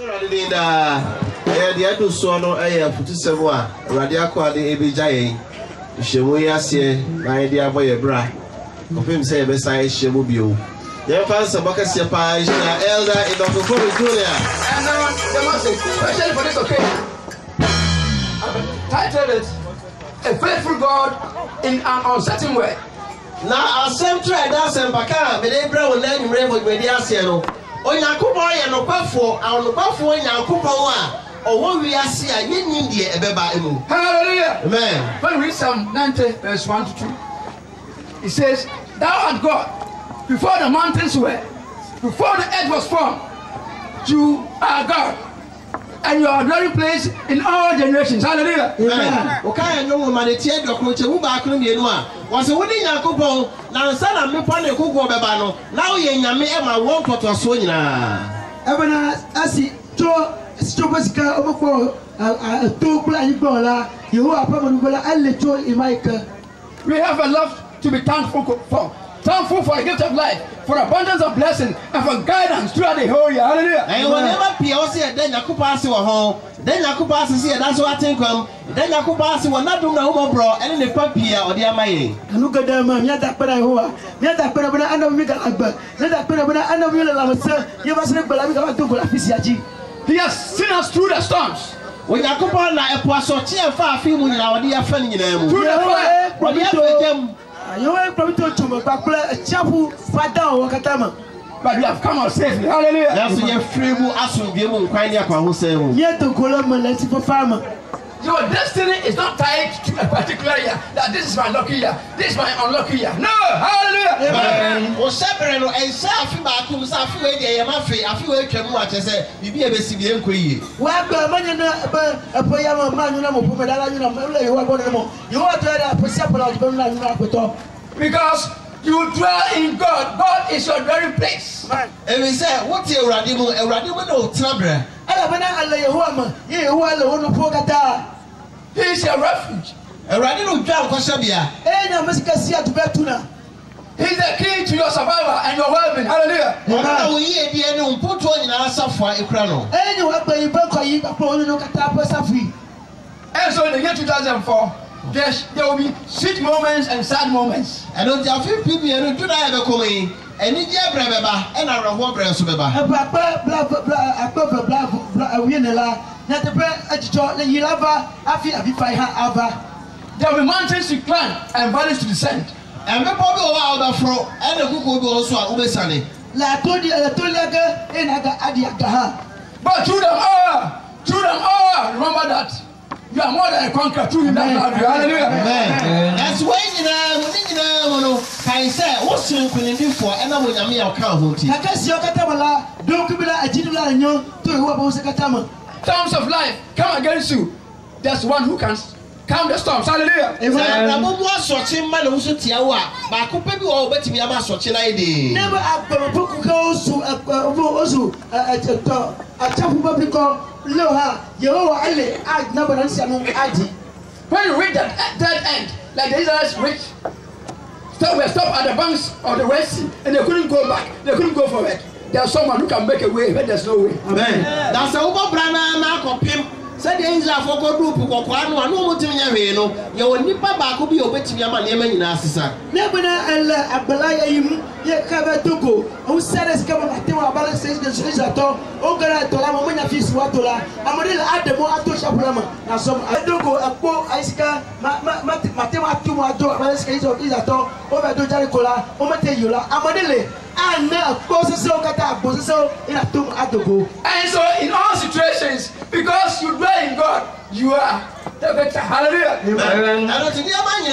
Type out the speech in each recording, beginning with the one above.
The other son of a Putisava, Radiaco, the ABJ, Shemoyasia, my dear boy, bra, of him say beside Shemubio. There was a Bacassia Page, elder in the Julia. And there must be, especially for this occasion, titled it, A Faithful God in an Uncertain Way. Now, I'll send try dance and Baka, but they brought them with Mediasiano. On Yakuba and Opafo, our Opafo and Yakupa. Or what we are seeing in India, Hallelujah. Amen. When we read Psalm 90, verse 1 to 2, it says, Thou art God, before the mountains were, before the earth was formed, you are God, and you are dwelling place in all generations. Hallelujah. Amen. Okay, no man, it's here, Doctor, who back on the one was a wedding Yakubo, now son of me, Pony Kugo Babano, now Yami, Emma, one pot or so. Ever as he told. Stupasika over a two blind bola, you are probably a little in Micah. We have a lot to be thankful for. Thankful for the gift of life, for abundance of blessing, and for guidance throughout the whole year. Hallelujah. And whenever POC, then Yakupasi were home, then Yakupasi here, that's what I think. Then Yakupasi were not doing a home bro, and in the papier or the Amaye. And look at them, Yata Perahoa, Yata Perabana, and of Mika Akbar, Yata Perabana, and of Yula, you must never have to go to Fisiaji. He has seen us through the storms. When you come on like a poisson, far few now, dear friend in them. Through the fire, you ain't probably told to a chapel, Fada or Katama. But we have come out safely. Hallelujah. That's your free will ask you, give them kind of yet to Colombo, let's for farmer. Your destiny is not tied to a particular year. That this is my lucky year, this is my unlucky year. No, hallelujah. Or separate and self back who is a few a mafia, a few acre watch as a BBCB queen. Well, a poem man, you know, you want to have a separate because you dwell in God. God is your very place. And we say, what's your radical, a radical no trouble? He is your refuge. A radical job, Koshabia. He is the key to your survival and your well-being. Hallelujah. Put one in our software, a crown. And so in the year 2004, there will be sweet moments and sad moments. And on the few people who do not have a coming, and in your brother, and our home brother, there will be mountains to climb and valleys to descend. And the people who are out of flow, and the cook will be also obesani. But through them all, remember that. You are more than a conqueror through him that love you. Hallelujah. Amen. That's why I say, what's your opinion for? And I will have me account. Storms of life come against you. There's one who can calm the storms. Hallelujah. When you read that end, like the Israelites were stopped at the banks of the Red Sea and they couldn't go back, they couldn't go forward. There's someone who can make a way when there's no way. Amen. That's a said the Israel for God group or Kwano, and no Mutimia, you will nip back will be obeyed to Yaman in Assisa. Never Abelaya, you cover Tuko, who said as come at the balance says the Swizato, Ogara to Lamina Fiswatola, Amadil Adamo Ato Shabrama, and some Adogo, a poor Iska, Matemato, Balascase of Isato, over to Jaricola, Omateyula, Amadile. And now, so in a tomb at the go. And so, in all situations, because you dwell in God, you are the better. Hallelujah. Amen. I don't think you're man,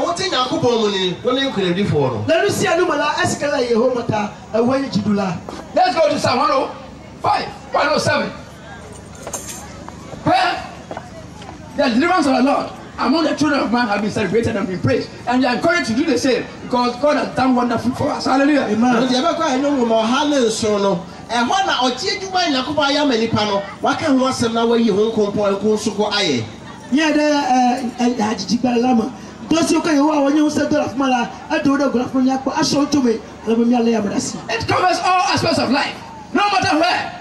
what in your coupon when you could do for. Let me see a numala escalate your home at when you do that. Let's go to Psalm 105, 107. Where the deliverance of the Lord among the children of man have been celebrated and been praised. And we are encouraged to do the same because God has done wonderful for us. Hallelujah. Amen. And when I take you by Nakubaya Melipano, what can one say now where you won't compare Kunsuko Aye? Yeah, there, Lama. Those you can when you said of Mala, I do the Grafoniaco, I showed to me. It covers all aspects of life, no matter where.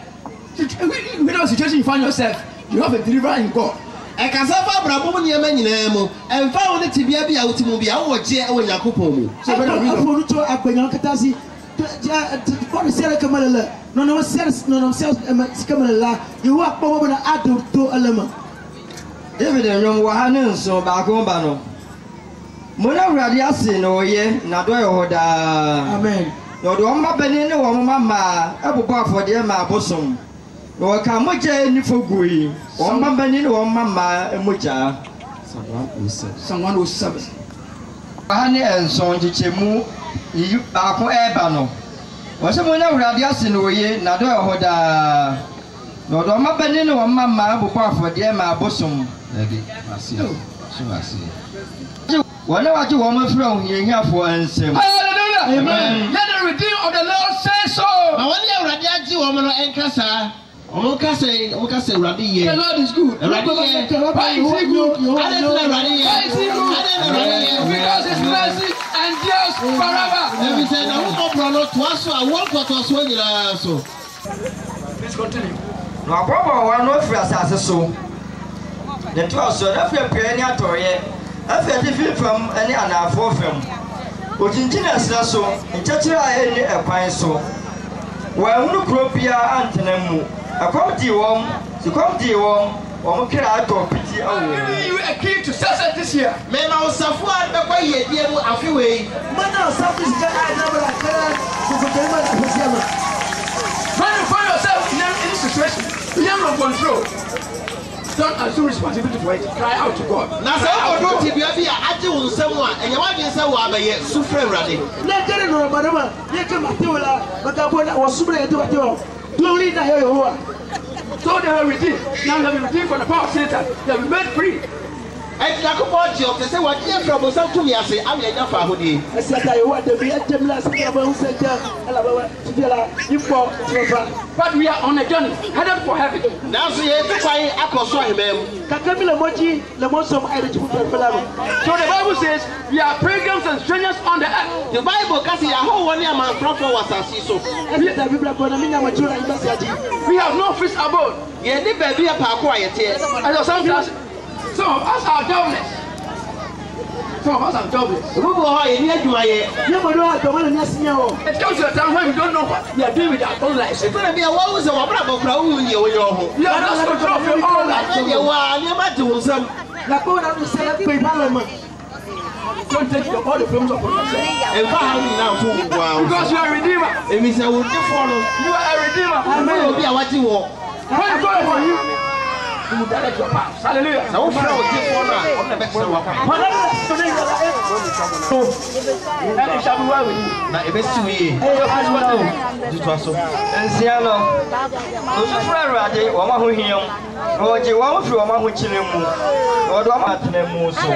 whatever situation you find yourself, you have a deliverer in God. E ka sa fa brabo mu niam nyina mu. En fa wo ne tibia bia wo timu bia wo je e wo Yakobon mu. So when we go to Agbenya Katasi, for sere kamala, no sere no sere kamala, you are probably ado to alama. David nyom wa hanen so ba ko ba no. Mo na wurade ase no ye na do ye hoda. Amen. No do mba bani ne wo mama ebobo afode ma abosom. No ka moja ni fogui. Wo mba bani ne wo mama emoja. Someone who serves. Hane enson chichemu yi ba ko eba no. Wo se mo na wurade ase no ye na do ye hoda. No do mba bani ne wo mama ebobo afode ma abosom. Edi asio. So asio. Wana waji wo mo fra ohia fo ansem. Hallelujah. Amen. Let the redeemed of the Lord say so. Ma woni awurade agi wo mo no enkasa. Omo kasa awurade ye. The Lord is good. Awurade ye. Why is he good? Why is he good? Because his mercy endures forever. Every say na wo bro no to aso a won koto so nyira so. Please continue. No abobo wa no fra asase so. The two so na fra pia ni atoye. After the film from any anafo film. Ojinjina sra so, nchachira eni ekwan so. Wa hunu kropia antenemu. Akwamdi wom, sikwamdi wom, omo kira ato piti awo. You a key to success this year. Me ma osafo adekwa yedie mu afiwe. Mana service ga na kara kukutema na kusema. When you find yourself in any situation, you have no control. Don't assume responsibility for it. Cry out to God. Na sa odo tibia bia age wo nsem a enye wa dwen se wo abaye sufre urade. Na kare no barama, ye ke mateola, baka bona wo subre yete wato. Glory na Yehovah. So they are redeemed. Now they have been redeemed from the power of Satan. They have been made free. E Yakobon ji o se wa die from so tumi ase am ye nyafa hodi. Asata Yehovah de bi atemla se ba hu se ja ala ba tiela ifo tifa. But we are on a journey headed for heaven. Na so ye tukwan akoso ahemem. Kakamila moji le monsom aire ti futa pelamo. So the Bible says we are pilgrims and strangers on the earth. The Bible kasi ya ho woni amanfrafo wasasi so. Asata Biblia bona minya machura ibasi aji. We have no fixed abode. Ye ni ba bia pa ko ayete. And sometimes some of us are jobless. Some of us are jobless. Rubo ho ye ni adwuma ye. Ye mo do adomala ni asinya ho. It comes to a time when we don't know what we are doing with our own lives. Se fere bia wa wo se wa bra bokra wo ni ye wo ho. You are not control of your own life. Ye wa ni ma de wo nsam. La bona no se pe parlement. Don't take all the films upon yourself. E fa ha ni na to wo. Because you are a redeemer. E mi se wo de follow. You are a redeemer. Amen. Obi a wati wo. When you call upon you, you will direct your path. Hallelujah. Na wo fra o de follow na o na be se wa pa. And it shall be well with you. Na e be si we. Ditwa so. Ensia no. Osufura urade wo ma ho hiam. No je wo firi wo ma ho chiremu. No do ma tenemu so.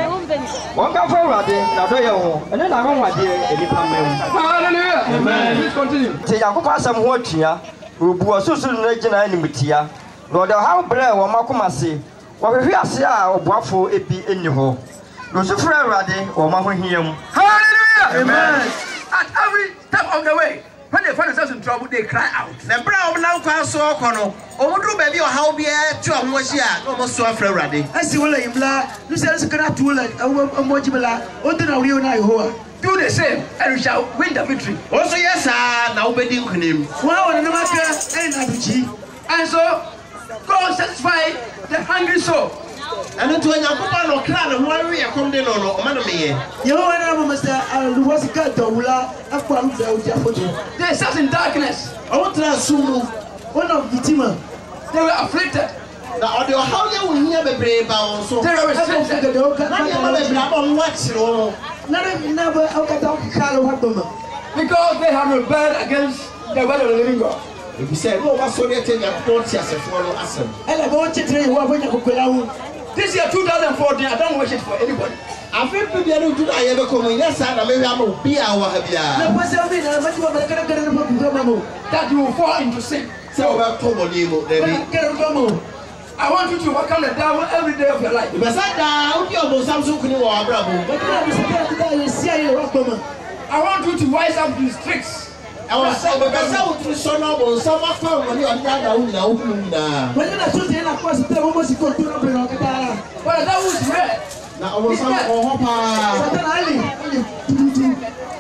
Won ka fa urade na do ye wo. Ene na ho wade enipa mawu. Hallelujah. Amen. Please continue. Te Yakobon asam ho atua. Obu osusu na gina animtia. No do how bre wo makomase. Wo hwehwe ase a obuafo ebi eni ho. Osufura urade wo ma ho hiam. Hallelujah. Amen. At every step of the way, when they find themselves in trouble, they cry out. Na bra o na kwa so okono. O mudru ba bi o hawo bia tu o mo hia o mo so afra urade. Asi wala imla, no se se kana tuola, moji bela, o de na wi na Yehovah. Do the same, and we shall win the victory. Also yes na obedi nkunim. Wa wa na maka ai na duchi. And so, God satisfy the hungry soul. Anu to Yakobon no kra na ho awe yakom de no o ma no meye. Yehovah na mo masta luwasi ka dawula akwa mda o ja foto. They sat in darkness. O tra sumu. One of victima. They were afflicted. Na o de o hawo ye wo hia bebre ba won so. They were restricted. Na ye ma bebre ba won wa chire wo. Because they have rebelled against the word of the living God. If you say, "Oh, what's so that you don't see as a follow us?" This year 2014, I don't wish it for anybody. I feel people don't do that. I ever come in. Yes, I maybe I'm a be our That you will fall into sin. So about I want you to overcome the devil every day of your life. I want you to wise up these tricks. was to Sono, some of them, now. When you are shooting, of course, the woman is going to open on the car. But that was red. Now, I was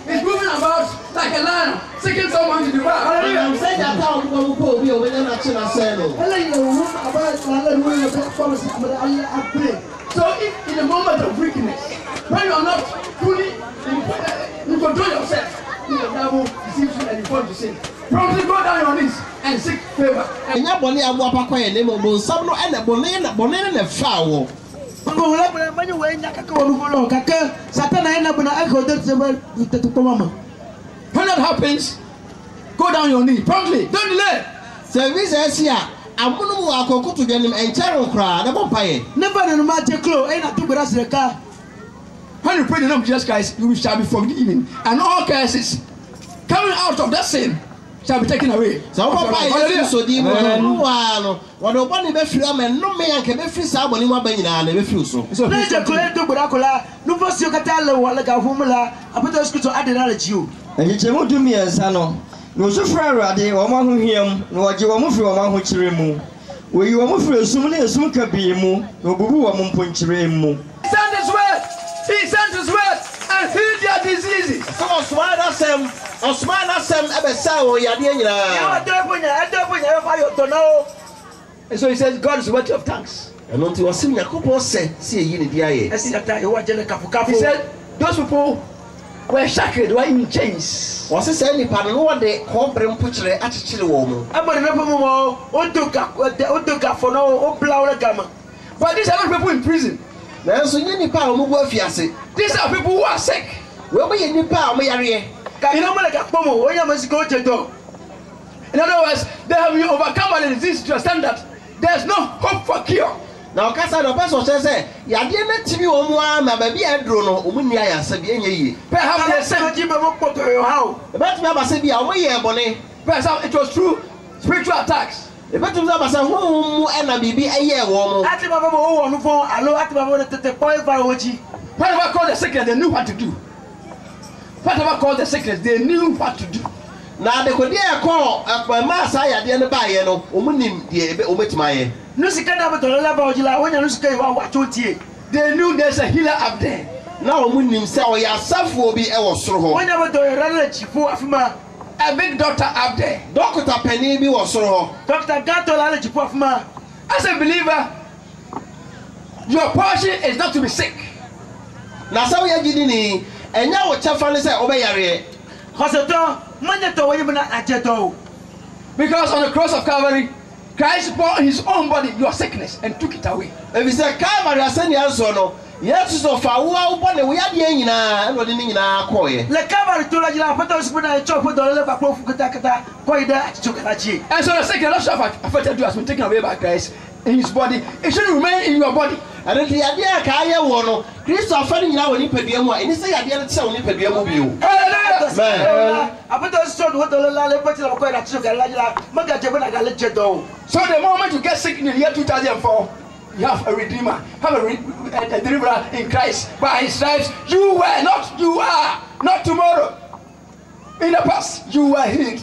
He's moving about like a lion, seeking someone to devour. I'm saying that how people will be over there, not in a cell. So if in the moment of weakness, when you are not fully you control yourself, the devil deceives you and you fall to sin. Promptly go down on your knees and seek favor. And your body, I walk back and name of some and a bonnet and a foul. When you wait, When that happens, go down your knee promptly. Don't delay. Service says here, I'm going to walk to them and Charon cry. Never pay. never in a magic clue, ain't a two grass in the car. When you pray the name of Jesus Christ, you shall be forgiven, and all curses coming out of that sin shall be taken away. So, Papa, so deep. What a one be free, and no man can be free. Somebody more than I never feel so. So, Major Cleto Buracola, no was your catala, while like a formula, I put us to add another you. And you came to me as Sano. No so far, Raddy, or one who him, no, you are moving one which remove. Where you are moving assuming as soon can be moo, no boo, a moon point remove. He sent his word. He sent his word and healed their diseases. So, smile us them, or smile us them, ever sour, Yadina. And so he says, God is worthy of thanks. And until I see a couple said, see you in the eye. I see that I watch a couple. He said, those people were shackled, were in chains. Was this any part of what they call them put their attitude woman? I'm going to remember more. Otoka for no blower gamma. But these are not people in prison. There's any power who worth yassi. These are people who are sick. Where we any power, may I? You know, like a pomo, when you must go to the door. In other words, they have been overcome by the disease to understand that there's no hope for cure. Now, Casa, the person says, ya didn't tell you on my baby and drone, Umunia, Sabian. Perhaps they said, how? The best member said, be away, Bonnie. Perhaps it was through spiritual attacks. The better member said, who and a baby a year warm. At the moment, on the phone, I know at the moment the point for Ochi. Whatever called the sickness, they knew what to do. Whatever called the sickness, they knew what to do. Now, they could dare call up my master at the end of the buy, Umunim, the omit my. No, she can't have a dollar when you say what you They knew there's a healer up there. Now, Munim say, yourself will be our sorrow. Whenever do you run a big doctor up there. Doctor Penny be was sorrow. Dr. Gato allergy of ma. As a believer, your portion is not to be sick. Now, so we are getting and now what Chafan say, obey. Hosato, Manato, when you're not at your door. Because on the cross of Calvary, Christ bore his own body your sickness and took it away. If you say Calvary, I send you so yes, so far, we are the end and what in our coy. Le Calvary to la photos when I chop with the level of Kutakata, quite that to Karachi. And so the sickness of affected you has been taken away by Christ in his body. It should remain in your body. And then the idea Kaya Wono, Christopher now when you pay them, and he say I didn't tell you pay them. I put those sort what the level of quite a sugar, Magaja. So the moment you get sick in the year 2004, you have a redeemer, have a deliverer in Christ. By his stripes, you were not, you are not tomorrow. In the past, you were healed.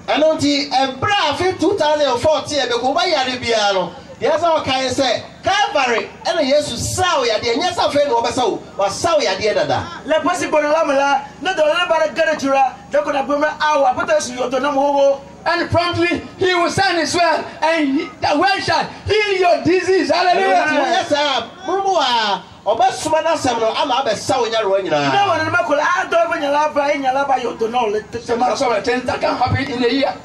And until a brave 2014, because by Yaribiano, yes, our kind say, Calvary, and yes, to sow ya, the yes, of friend over so, was sow ya, the other. Le possible Lamela, not the Labara Garatura, the Konabuma hour, but as you don't know. And promptly he will send his word, and the word shall heal your disease. Hallelujah. Yes, sir. Murmua, or best Sumana Samuel, I'm a best sow in your way. No one in Macula, I don't when you love in your lava, you don't know. Let the summer things that can happen in a year.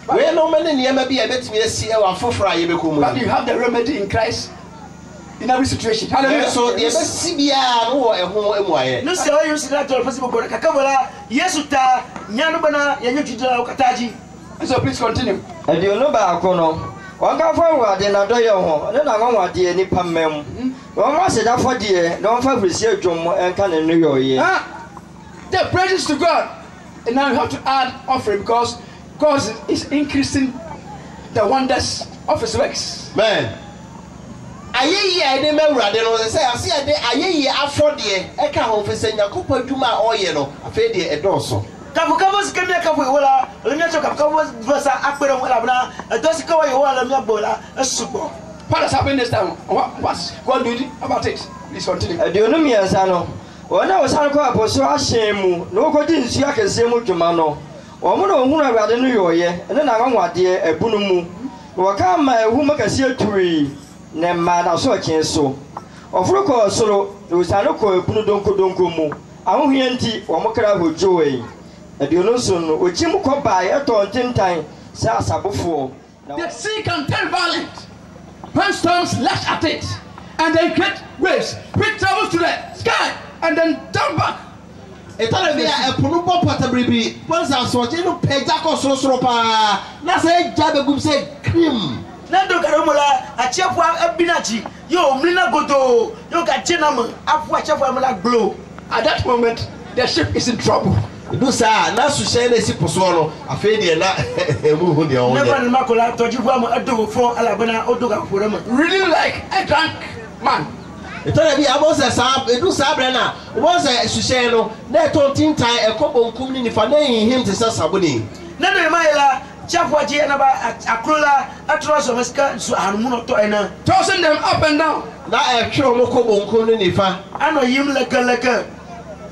We no man in the maybe I bet me a see our for Fry. But you have the remedy in Christ in every situation. Hallelujah. So the best CBR or a home. No, sir, you see that possible. Kakabala, Yesuta, Yanubana, Yanuja, Kataji. So please continue. And you know about Kono. One can forward in a doyo, and then I want the any pamem. One was it up for dear, don't find research and can in New York. The praises to God. And now you have to add offering because God is increasing the wonders of his works. Man. I never read it. Say, I see a day, I afford the Eka of Senya Cooper Duma or yellow, a fade a dorsal. kafu sikemia kafu wala lemia choka kafu vasa akpere wala bna dosi kawa yo wala lemia bola esupo. What has happened this time? What's God doing about it? Please continue. Aduonu miɛnsa no wɔn a wɔsan kɔ apɔso ahyɛn mu na wɔkɔdi nsuo akɛseɛ mu dwuma no wɔn na wɔhunu awurade no yɔɔyɛ ɛne n'anwanwadeɛ ɛbu no mu na wɔka ama ehum akɛseɛ turii na mmaa n'asɔɔkyen so ɔforo kɔɔ soro na wɔsan kɔ ebu no donkodonko mu ahohia nti wɔn kra hodwoe aduonu nso no okyi mu kɔ baa ɛtɔn tentan sɛ asabofoɔ. The sea can turn violent when storms lash at it and then create waves which travels to the sky and then down back. Etana bia epono bɔ patabribi ponsa soje no peja kɔ sorosoro pa na sɛ gya begum sɛ cream Na do garomola achefu abinachi yo mlina godo yo gachena mo afu achefu amla blow. At that moment the ship is in trouble. do sa na su hye na si poso no afei de na emu hu de on. Never makola tojifu am ado fo alabana odoga forama. Really like a drunk man. Etana bi abo se sa edu sa bre na wo se su hye no na to tintan ekobonkum ni nifa na him te sa saboni. Na no maila chafu aje na ba akrola atroso meska su hanumu no to ena. Tossing them up and down. Na ehwe mo kobonkum ni nifa. Ano yim leka.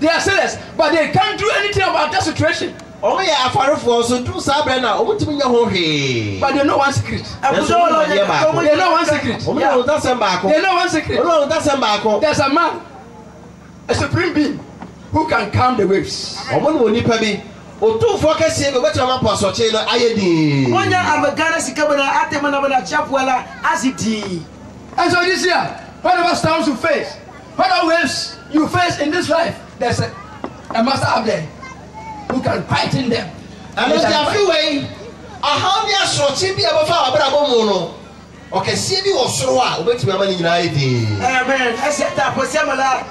They are serious, but they can't do anything about that situation. Oh yeah, afarefo so do sa bre na omutimi nya ho hwe. But they know one secret. They know one secret. They know one secret. There's a man, a supreme being, who can calm the waves. Otufo kese be wetu ma poso che no ayedi. Onya amagana sikabana atemana bana chapwala azidi. And so this year, whatever storms you face, whatever waves you face in this life, there's a master up there who can fight in them. And if you feel way, how ya so chi bi abafa abrabo mu no. Okese bi wo soro a obetumi amani nyina ayedi. Amen. Aseta posemala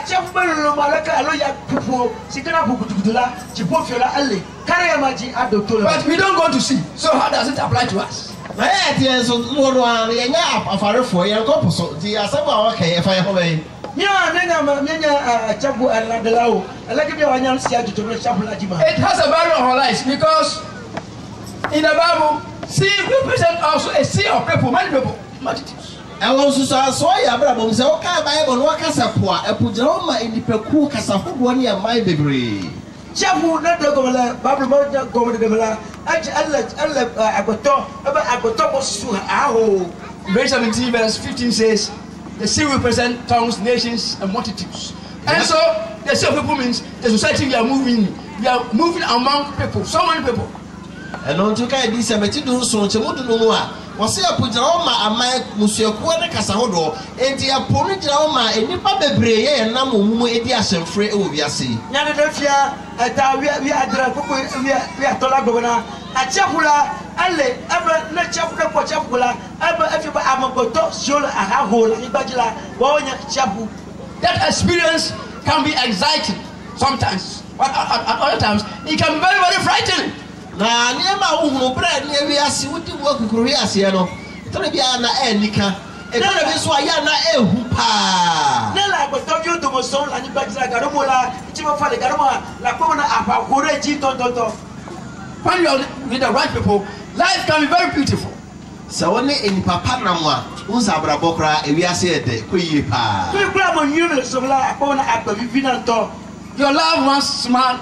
chapwala malaka aloya pupu sikana pukutula chipofiola alle kare maji adotola. But we don't go to sea. So how does it apply to us? Na ya so no no ya nya afarefo ya nko poso ti asaba wa kai efa ya ho bai. It has a value of our lives because in the Bible, sea represents also a sea of people, many people, multitudes. And also, so I have a Bible, no Casapoa, a Pujama in the Peku Casapo, 1 year, my baby. Chapu, not the Gola, Bible, go to the Gola. I got top of Verse 17, verse 15 says, the sea represents tongues, nations, and multitudes. And so, the sea of people means the society we are moving among people, so many people. And on to carry this, I do so, Chemodu, was here put on my Monsieur Quana Casahodo, and the opponent Roma, and Nipa Bebre, and Namu, Edias free over sea. Yanadefia, we are Tolagona, a chapula, alle, ever not chapula for chapula, ever if you are Amagoto, Shola, a hole, in Bajila, Boya Chapu. That experience can be exciting sometimes, but at other times, it can be very, very frightening. Na niema uhunu bread ni ewi asi wudi wo kukuru asi no tore bia na enika e tore bi so aya na ehu pa na la go to you to mo so la ni bajira garomola ichimo fale garomola la ko na apa kore ji to when you are with the right people, life can be very beautiful. So when in papa na mo a unsa brabo kra ewi asi ede ko yie pa ku kura mo nyume so la ko na apa bi na to your loved ones smile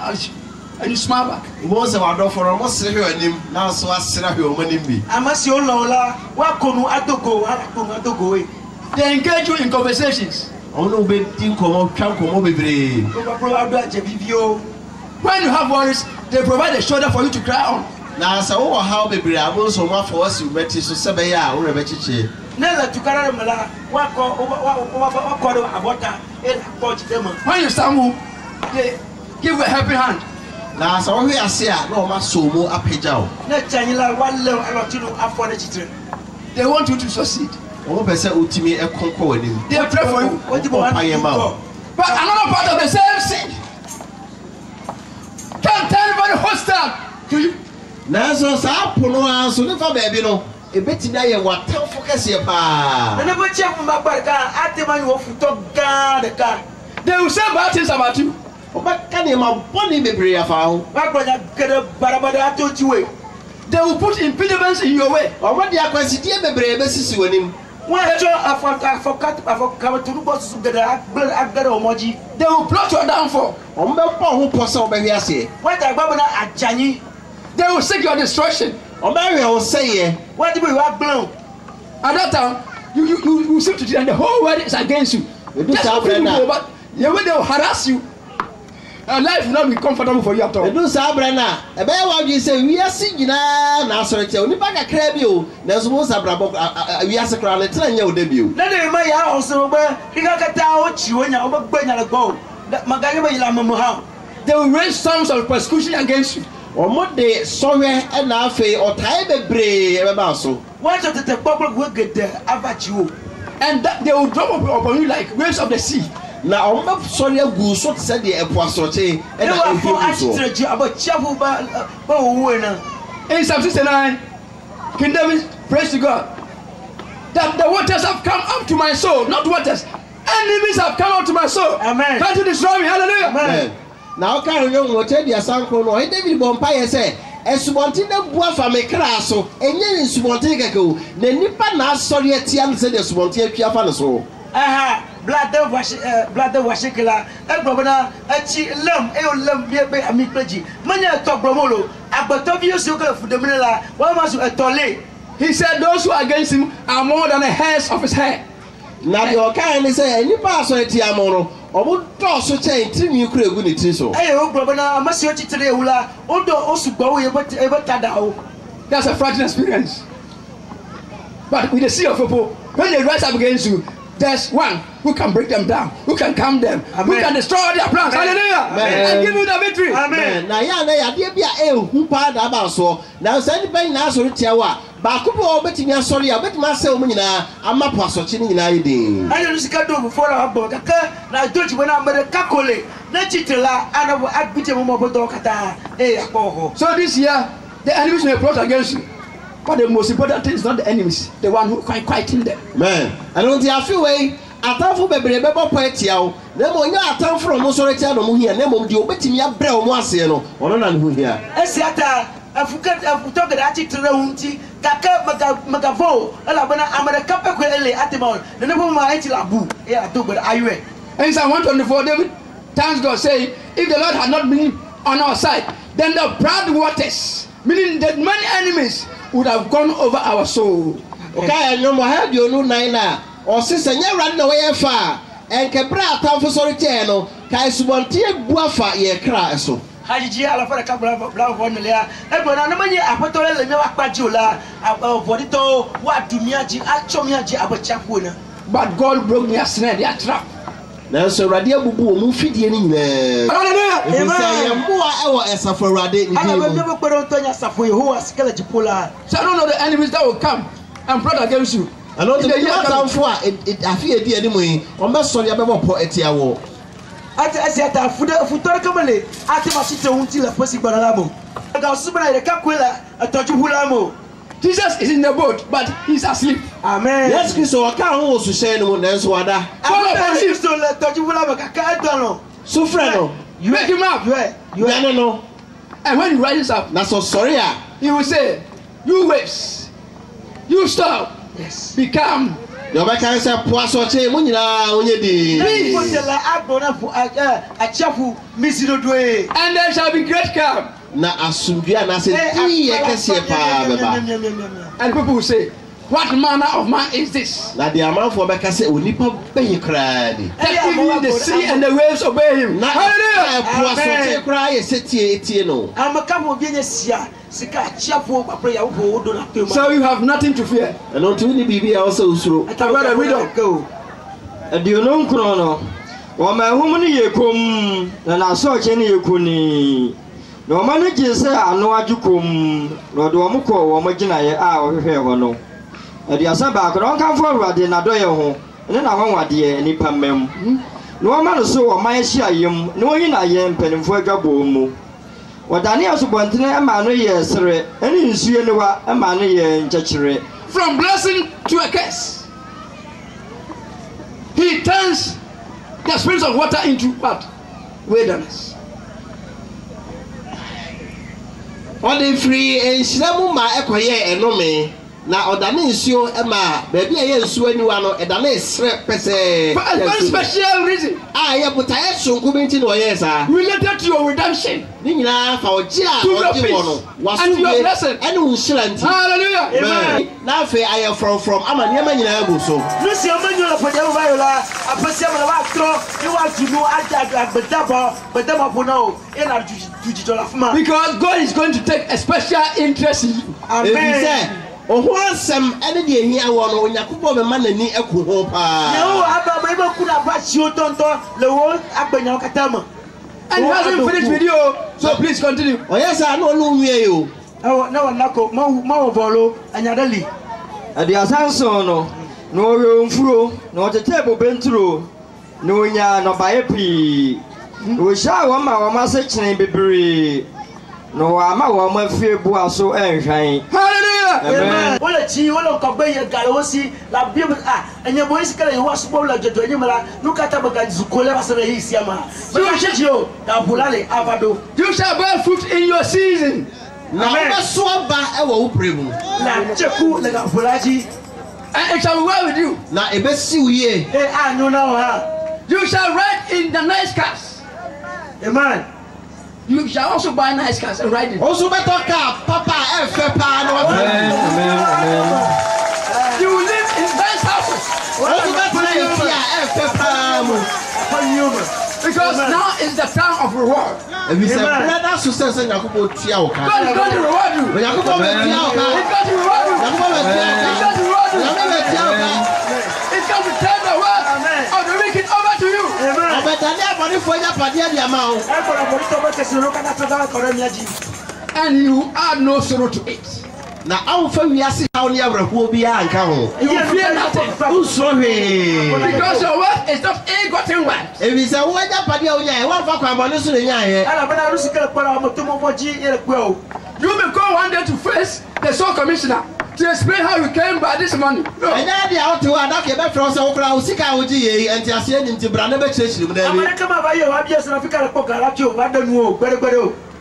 and you smile back. Most of our door for almost 3 years now, so I said, I will money me. I must you lola, what come at the go, they engage you in conversations. Oh, no, big thing come up, can't come over. When you have worries, they provide a shoulder for you to cry on. Now, so how baby, I will so much for us, you bet you so Sabaya or a betchy. Never to Caramala, what about when you stumble, they give a helping hand. Now, so we are saying, no, my soul more up here. Not Janila, 1 level, a lot to know for the children. They want you to succeed. One person ultimate a concord. They pray for you. What do you want? But another part of the same sea can turn very hostile to you. Now, so Sapono, so never baby, no. A bit in there, what tell focus here, pa. I never check my back, at the man who talk guard the car. They will say bad things about you. obaka ne ma boni bebre afa ho Wagbanya kede barabada atochiwe. They will put impediments in your way. obodi akwasidie bebre besisi wanim Wacho afọkatunu bọsusu gede agbere ọmọji. They will plot your downfall. ombe po ho posa obehwe ase Wọ́n agbábọ̀ náà àjàyín. They will seek your destruction. obehwe o seye Wọ́n ti bọ̀ ìwà gbọ́n. At that time, you seem to and the whole world is against you. Just a few people, but the way they will harass you, and life will not be comfortable for you at all. edu sa brana ebe wa dwi se wiase nyina na asorete onipa kakra bi o na so mo sabrabo wiase kra le tena nya oda bi o Lẹ́nu ìmọ̀ ìyá ọ̀sán ọgbẹ́ kíkà kẹta ó tì ó yàn ọgbẹ́ gbẹ́ yàn lọ́gbọ́ màgàyé bẹ̀ yìlá mọ̀mọ́ ha. They will raise storms of persecution against you. omo de sohwe na afi otai bebre ebe ba so Wọ́n ti tètè gbọ́gbọ́ gbé gèdè abàjì o. And that they will drop upon you like waves of the sea. na omo sori agu so tse de epo asoroche e Ẹni na wà fún ehu so àṣìṣe jù àbọ̀ tíyàfó bá owó ẹ̀ náà. In Psalm 69, King David prays to God that the waters have come up to my soul, not waters. Enemies have come up to my soul. Amen. Trying to destroy me. Hallelujah. Amen. na o ka yo mo te dia sankro no e David bo mpa ye se esubonti na bua fa me kra so enye insubonti keke o na nipa na asori atia no se de esubonti atwa fa no so Blade washikila egbobana echi lem lem bi ami peji manya to gromolo agboto bi osi okele fudemila wa ma so etole. He said those who are against him are more than the hairs of his head. na de o ka ni se nipa asori atia mo no omo do so chen timi kura egu ni ti so Ogbobana amasi o chitere ewula odo osugbo we tada o. That's a frightening experience. But with the sea of people, when they rise up against you, there's one who can break them down, who can calm them, who can destroy their plans. Hallelujah. And give you the victory. Amen. na ya na ya de bia ehu pa da ba so na se ni ben na asori tia wa ba ko bo betimi asori ya betimi ase o nyina ama po asochi ni nyina yidin Ayo lusika do before la bo kaka na doji bona mere kakole na chitela anabo agbite mo bodo kata akpo. So this year, the enemies may plot against you. But the most important thing is not the enemies, the one who can fighting them. man and on the afiwe atamfo bebre bebo po atia o na mo nya atamfo mo sori tia no mo hia na mo di obetimi abre o mo ase no ono na no hia Esiata afutoke da chitere unti kaka magavo ala bona amerika pe ko ele atimon na ne ma enti labu atogbe aywe. And Psalm 124, David thanks God, saying, if the Lord had not been on our side, then the proud waters, meaning that many enemies, would have gone over our soul. okay no mo ha di onu nine na o se se nya rad na we fa enke bra atamfo sori tia no kai subonti ebu afa ye kra eso Hajiji ala fara ka bla von le ebona na manye apotole le me wa paji ola vodito wa dumiaji achomiaji abochafu na. But God broke their snare, their trap. na so rade abubu o mu fidie ni nyina Hallelujah. amen ye mboa ewo esafo rade Ala be ndi be kpero ntonya safo Yehowa sikele jipola. So I don't know the enemies that will come and plot against you. ano In de the year atamfo a afi edi ani mu yi o me sori abebo po etia wo Ati asiata futore kamele ati masite unti la posi gbanalamo. Ga subana ile kakwela atoju hulamo. Jesus is in the boat, but he's asleep. Amen. yes kristo o ka ho so hye no na so wada Follow upon him. So le atoju hulamo kaka edono. so frɛ no Wake him up. You ya no And when he rises up, na so sori a he will say, you waves, you stop, yes. be calm. yo be kan se po asoche mu nyina onye di Potela agbona fu achafu misino doe. And there shall be great calm. na asumdua na se di ye kese pa beba And people will say, what manner of man is this? na de amanfo be ka se onipa ben kra di That even the sea and the waves obey him. na Hallelujah. po asoche kra ye setie etie no Amaka mo bienye sia sika achafu papre ya wo do na tema. So you have nothing to fear. eno tu ni bibi a so usuro Brother, read on. Go. Aduonu nkron no wo ma hum ne yekom na na so che ne yekuni na wo ma ne gye se ano adwukom na do wo mkọ wo ma ginaye a wo hwehwe ho no aduasa ba akro kan fo awrade na do ye ho ne na wanwade nipa mmam na wo ma no so wo ma yehia yem na wo yina ye mpanimfo adwabo mu wadane asobɔntene ama no ye sere ene nsuye ne wa ama no ye nkyekere. From blessing to a curse. He turns the springs of water into what? wilderness. Ɔde firi nhyira mu ma ɛkɔyɛ ɛnome na ɔdane nsuo ɛma baabi a yɛ nsuo aniwa no ɛdane srɛ pɛsɛɛ. For a very special reason. Yɛ botaeɛ sonko bi nti na ɔyɛ saa. Related to your redemption. Ne nyinaa fa ɔgye a To your ɔgye wɔ no peace and your blessing. ɛne wo nhyira nti. Hallelujah. Amen. Na afei ayɛ frɔmfrɔm ama nneɛma nyinaa gu so. Lucy Emmanuel Podium Viola, a person of our throw, you want to know but Because God is going to take a special interest in you. Ebi sɛ ɔho asɛm ɛne deɛ ehia wɔ no Onyankopɔn bɛma n'ani ɛko ho paa. And he hasn't finished with you, so please continue. Ɔyɛ saa na ɔno nwie o. Aduasanson no na ɔyɛ mfuro na ɔtete bobe nturo na onya nɔbaeɛ pii na ɔhyia wɔn ma wɔn ase kyene bebree na wɔama wɔn afie bua so ɛnhwan. Hallelujah. Amen. Wala chi wala kabeya galosi la bible enye boyisi kala yewa subo la jojo enye mala nukata baga zukole basana hisi ama yo da bulale avado. You shall bear fruit in your season. Na ɔbɛso aba ɛwɔ wo pere mu. La cheku la bulaji And it shall be well with you. Na ebesi wo yie. no na ha. You shall ride in the nice cars. Amen. You shall also buy nice cars and ride in. Oso bɛtɔ kaa papa ɛfɛ paa na wɔfɛ. You will live in nice houses. Oso bɛtɔ yɛ fi a ɛfɛ paa mu. Because now is the time of reward. Ebi sɛ brother so sɛ Nyankopɔn tua wo ka. God is going to reward you. Nyankopɔn bɛ tua wo ka. He's going to reward you. Nyankopɔn bɛ tua wo He's ka. going to reward you. Nyankopɔn bɛ tua wo ka. He's going to turn the word of the wicked over to you. Ɔbɛdane abɔnefoɔ agyapadeɛ de ama wo. And you add no sorrow to it. Na awɔfa wiase haw ne awerɛhoɔ biara nka ho. You fear nothing. Wonsuro hwee. Because your wealth is not ill-gotten wealth. Ebi sɛ wo agyapadeɛ a wonyaeɛ woamfa kwanbɔne so na nyaeɛ. You may go one day to face the sole commissioner to explain how you came by this money. No. Ɛnyɛ deɛ wote hɔ adaka yɛbɛfrɛ wo sɛ wokora wo sika a wogye yei ɛnti aseɛ nim nti bra na bɛkyerɛkyerɛ mu daabi.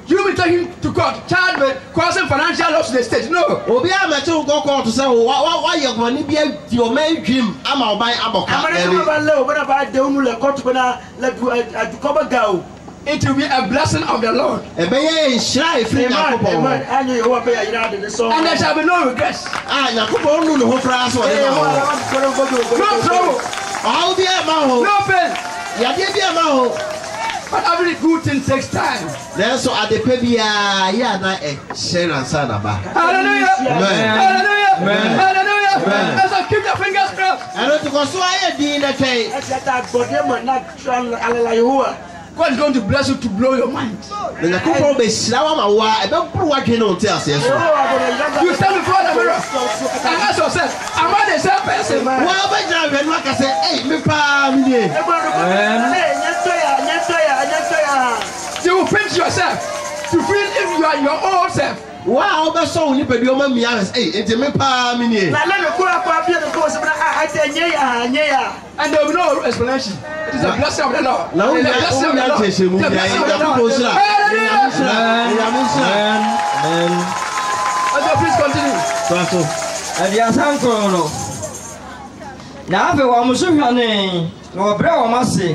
You be taken to court, charged with causing financial loss to the state. No. Obi a mɛkye wo kɔkɔɔ to sɛ woayɛ bɔne bi adi ɔma adwim ama ɔban abɔka. It will be a blessing of the Lord. Ɛbɛyɛ nhyira ɛfiri Nyankopɔn hɔ. And there shall be no regrets. Nyankopɔn nu ne ho koraa sɛ ɔde ma wo. No trouble. Ɔhaw bi ama ho. No pain. Yadeɛ bi ama ho. But every good thing takes time. Nanso adepa biara yɛ ana ɛhyɛ nansa na ba. Hallelujah. Amen. Hallelujah. Amen. Hallelujah. Amen. And so keep your fingers crossed. Ɛno nti kɔ so ayɛ din na twɛn. God is going to bless you to blow your mind. Na Nyankopɔn bɛhyira wo ama wo a ɛbɛboro w'adwene na wo nte aseɛ so. You stand before the mirror and ask yourself, am I the same person? Wo bɛgyina hwɛ no aka sɛ ei me paa menie. You will pinch yourself to feel if you are your old self. Wo a wobɛsɔ wo nipadua ɔma mmia sɛ ei enti me paa menie. And there will be no explanation. It is a blessing of the Lord. Na wo It is a blessing of the Lord. kyerɛhyɛ mu The bia blessing of the Nyankopɔn Lord. hyira. Hallelujah. Nyame hyira. So please continue. Aduasanson no na afei wɔn so hwane na wɔbrɛ wɔn ase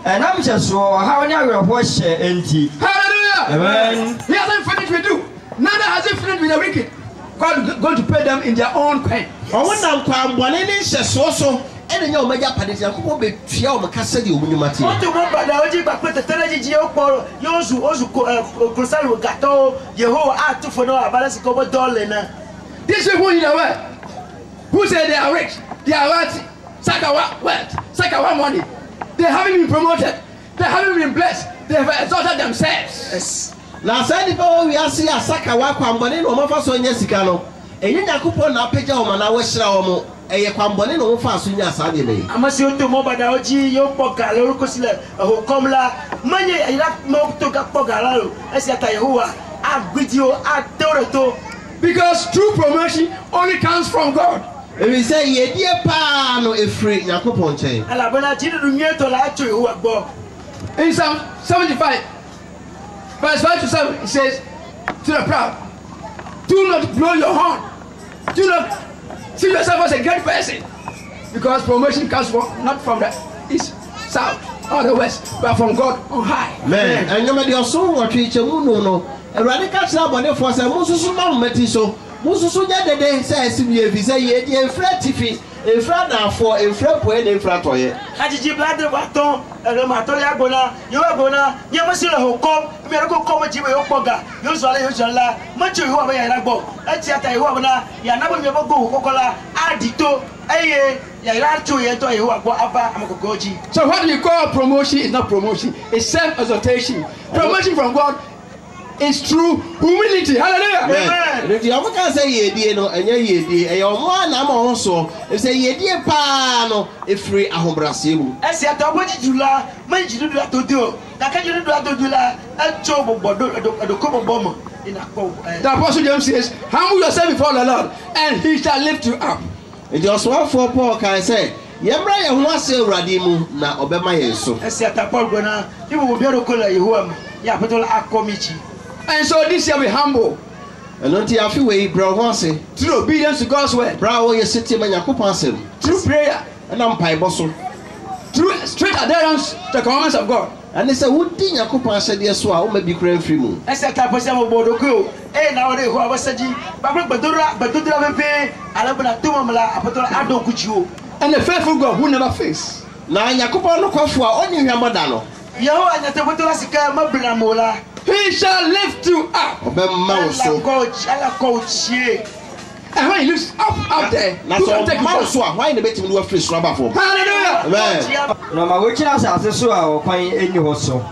ɛnam hyɛ so ɔhaw ne awerɛhoɔ hyɛ enti. Hallelujah. Amen. He hasn't finished with you. Neither has he finished with the wicked. God is going to pay them in their own coin. Ɔmo nam kwanbɔne ne nhyɛsoɔ so ɛna nyɛ ɔmo agyapade Nyankopɔn bɛtua ɔmo ka sɛdeɛ ɔmo nnwuma teɛ. These people in the world who say they are rich, they are wealthy, Sakawa wealth, Sakawa money, they haven't been promoted, they haven't been blessed, they have exalted themselves. Yes. Na saa nipa wɔ wiase a Sakawa kwanbɔne na ɔmo fa so nya sika no ɛnyɛ Nyankopɔn na apagya ɔmo na wɔhyira ɔmo ɛyɛ kwanbɔne na ɔmo fa so nya saa deɛ bɛyɛ. Amasi o to mo bada oji yo pɔga lórúkọ sílẹ̀ ɛhò kɔmla manye ɛyira mo to ka pɔga la lo ɛsì ata Yehowa agbidi o atewureto. Because true promotion only comes from God. Ebi sɛ yɛdie paa no efiri Nyankopɔn nkyɛn. Alabana jiri du nyɛ tɔ la ɛtɔ Yehowa gbɔ. In Psalm 75, verse 5 to 7, it says, to the proud, do not blow your horn. Do not see yourself as a great person. Because promotion comes not from the east, south, or the west, but from God on high. Man, and you may also watch each no. A radical sabon for some Musu Metiso. Musu Yade says, if you say, ye flat tiffy, a flat now for a flat point in front of you. Hadji Bladder Baton, and Matoya Gona, you are Gona, you must know who come, Miracle Comedy with Opoga, usually, much you have a rabo, at Yata Wana, Yanaba go, Cocola, Adito, Aye, Yaratu, Yato, who are Abba, Amagoji. So, what do you call promotion? Is not promotion, it's self exaltation. Promotion from God. It's true humility. Hallelujah. Amen. If you can say ye no, and ye and your one am also, if say ye dear pano, if free a hombrasimu. As yet, I want you to manage to do that to do. Now, can you do that to do that? A job of the common bomber in a quote. The Apostle James says, humble yourself before the Lord, and he shall lift you up. It was one for Paul can say, Yamra, who was say Radimu, now Obama Yeso. As yet, I Paul Gona, you will be able to call you, Yapatol Akomichi. And so this year we humble. And until you feel way, bro, once through obedience to God's word. Bravo, you sit him and you pass through prayer. And I'm pie bosso. Through straight adherence to the commandments of God. And they say, what thing you could pass it, yes, so maybe cream free moon. As a type of Bodoku, and now they who are Saji, but do have a pay, Alabama Tumamala, Apotola Ado Kuchu. And the faithful God who never fails. Now, Yakuba no coffee, only Yamadano. Yo, and the Tabotolasica Mabinamola. He shall lift you up. And when he lifts up there, that's all take mouse. Why the betting will fish rubber for? Hallelujah. No, my witch has a so I'll find any also.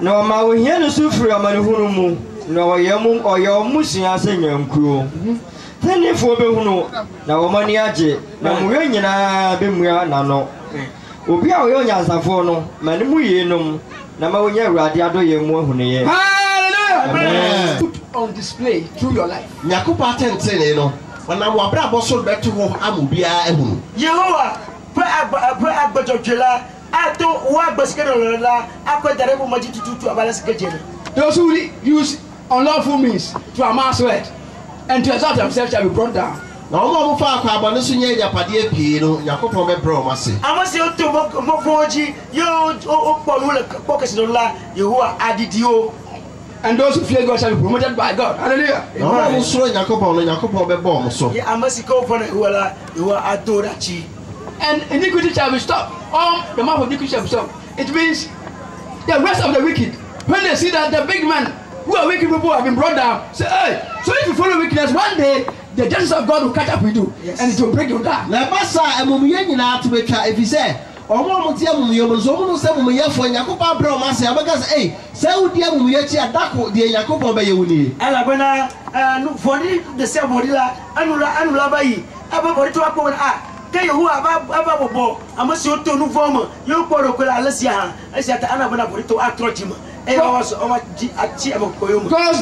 No, my we hear the Sufri of Manumu, no, Yamum or your Musia singing crew. Then if we know, now money aje, no, Murina Bimia Nano. Obi a oyo nyansa fo no manimu ye nom na ma wonya urade ado ye mu ahune ye. Hallelujah. Put on display through your life. Nyakupa tentene no wana wo abra boso beto ho amubia ehunu. Yehowa pa agbajojela ato wa agbasikero la akwedare bo maji tutu abala sikejele. Those who use unlawful means to amass wealth and to exalt themselves shall be brought down. Na omo fa akwa abone so nya japade pii no Yakopon be bro mase. Amase o to mo foji yo o ponu le pocket no la Yehowa adidio. And those who fear God shall be promoted by God. Hallelujah. Na omo so Yakopon no Yakopon be bo mo so. Ya amase ko for Yehowa adorachi. And iniquity shall be stopped. All the mouth of iniquity shall be stopped. It means the rest of the wicked, when they see that the big man who are wicked people have been brought down, say, hey, so if you follow wickedness, one day the justice of God will catch up with you, yes, and it will break you down. Na basa emumiye nyina to betwa efise omo mutie emumiye mo so mo se emumiye fo Yakopon bro ma se abaka se eh se udi emumiye chi adako de Yakopon be yewuni ala bana no foni de se bodila anula bayi aba bodi to akpo na ke Yehowa aba bobo amasi o to nu form yo kporo ko la lesia ha asiata ana bana bodi to atrojima. God's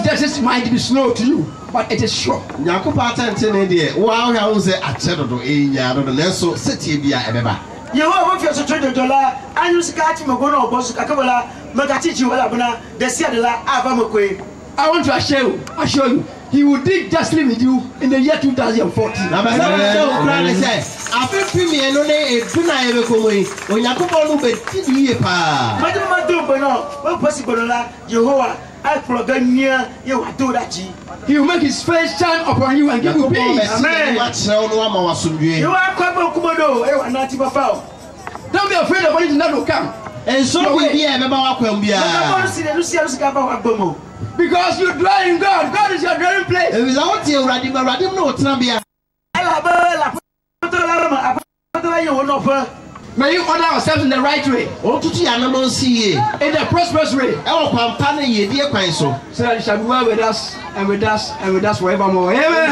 justice might be slow to you, but it is sure. Yakopon tentene de wa hwa wo se achedodo enya do na so setie bia ebeba. Yehowa fi so $20 anyu sika ati mago na obosu kakabala magati ji wala bana de sia de la ava makwe. I want to assure you, he will dig justly with you in the year 2014. Na ba say afifi mi no ne eduna ebe komoyi Yakopon no be tidi ye pa. Madu bono o possible la Yehowa aklogania ye wadorachi. He will make his face shine upon you and give you peace. Amen. Don't be afraid of anything that will come. And so we be because you dwell in God. God is your dwelling place. May you order ourselves in the right way, in the prosperous way, so that it shall be well with us and with us and with us forevermore. Amen.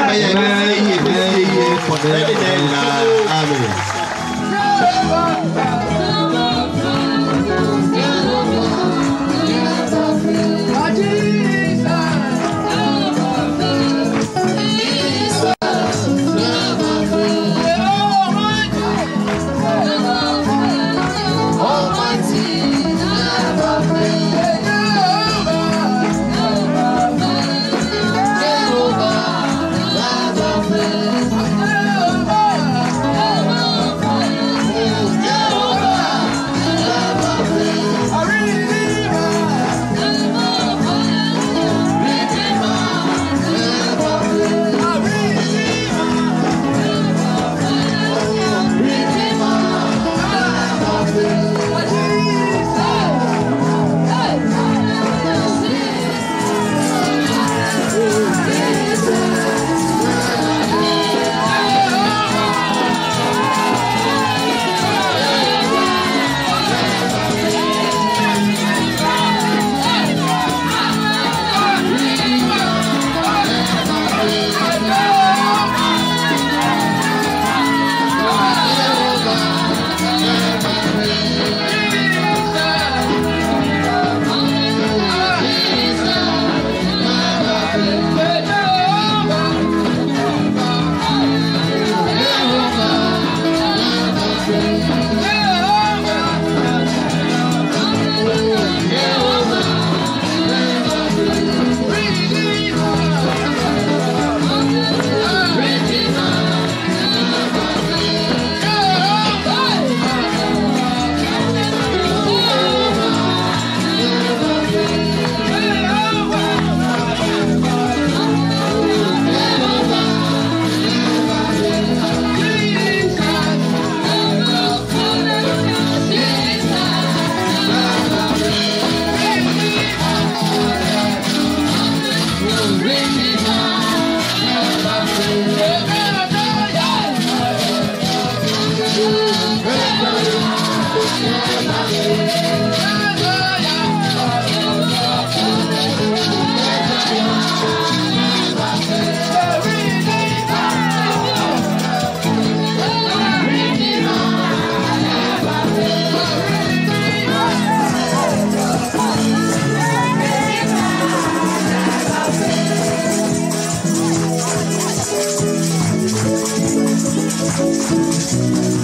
Amen.